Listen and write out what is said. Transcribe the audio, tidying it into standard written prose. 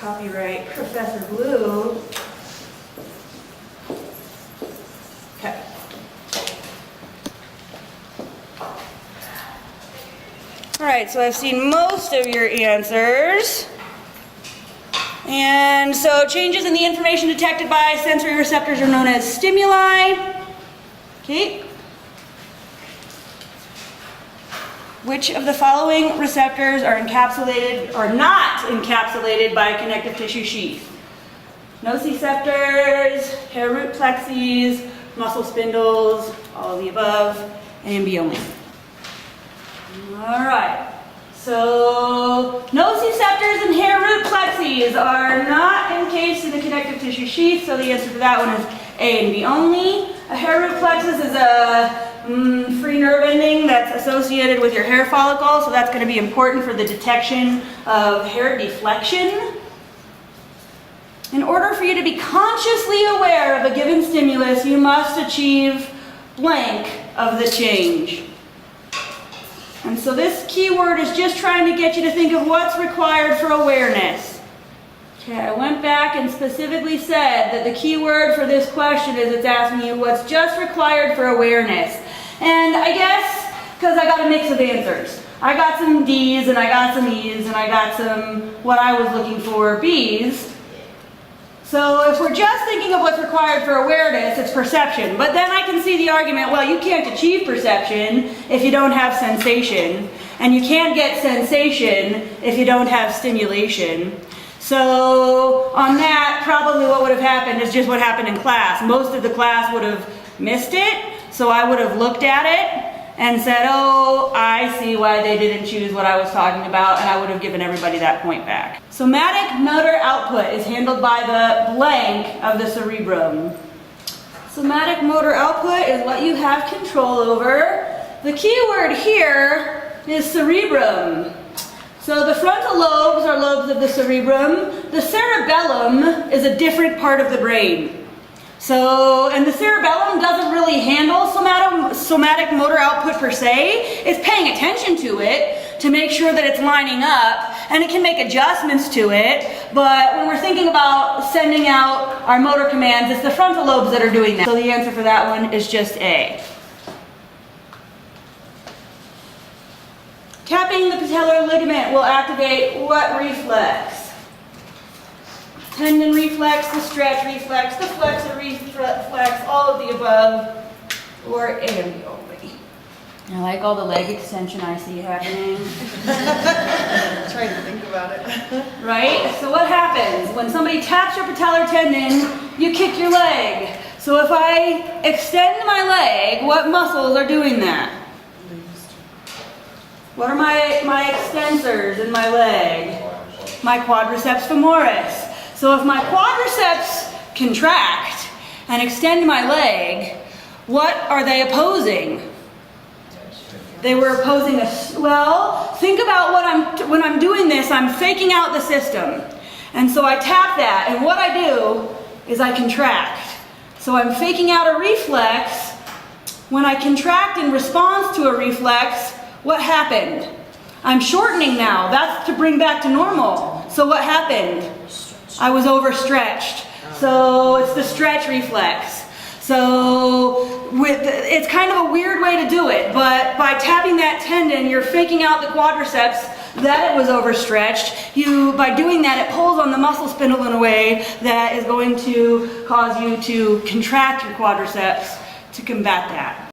Copyright Professor Blue. Okay. All right, so I've seen most of your answers. And so changes in the information detected by sensory receptors are known as stimuli. Okay. Which of the following receptors are encapsulated or not encapsulated by a connective tissue sheath? Nociceptors, hair root plexes, muscle spindles, all of the above, A and B only. All right. So nociceptors and hair root plexes are not encased in the connective tissue sheath, so the answer for that one is A and B only. A hair root plexus is a free nerve ending that's associated with your hair follicle, so that's going to be important for the detection of hair deflection. In order for you to be consciously aware of a given stimulus, you must achieve blank of the change. And so this keyword is just trying to get you to think of what's required for awareness. Okay, I went back and specifically said that the keyword for this question is it's asking you what's just required for awareness. And I guess, because I got a mix of answers. I got some D's and I got some E's and I got some, what I was looking for, B's. So if we're just thinking of what's required for awareness, it's perception. But then I can see the argument, well, you can't achieve perception if you don't have sensation. And you can't get sensation if you don't have stimulation. So on that, probably what would have happened is just what happened in class. Most of the class would have missed it. So I would have looked at it and said, oh, I see why they didn't choose what I was talking about, and I would have given everybody that point back. Somatic motor output is handled by the blank of the cerebrum. Somatic motor output is what you have control over. The key word here is cerebrum. So the frontal lobes are lobes of the cerebrum. The cerebellum is a different part of the brain. So, and the cerebellum doesn't really handle somatic motor output per se. It's paying attention to it to make sure that it's lining up, and it can make adjustments to it. But when we're thinking about sending out our motor commands, it's the frontal lobes that are doing that. So the answer for that one is just A. Tapping the patellar ligament will activate what reflex? Tendon reflex, the stretch reflex, the flexor reflex, all of the above, or A and B only. I like all the leg extension I see happening. Trying to think about it. Right? So what happens? When somebody taps your patellar tendon, you kick your leg. So if I extend my leg, what muscles are doing that? What are my extensors in my leg? My quadriceps femoris. So if my quadriceps contract and extend my leg, what are they opposing? They were opposing well, think about when I'm doing this, I'm faking out the system. And so I tap that, and what I do is I contract. So I'm faking out a reflex. When I contract in response to a reflex, what happened? I'm shortening now. That's to bring back to normal. So what happened? I was overstretched. So it's the stretch reflex. So it's kind of a weird way to do it, but by tapping that tendon, you're faking out the quadriceps that it was overstretched. By doing that, it pulls on the muscle spindle in a way that is going to cause you to contract your quadriceps to combat that.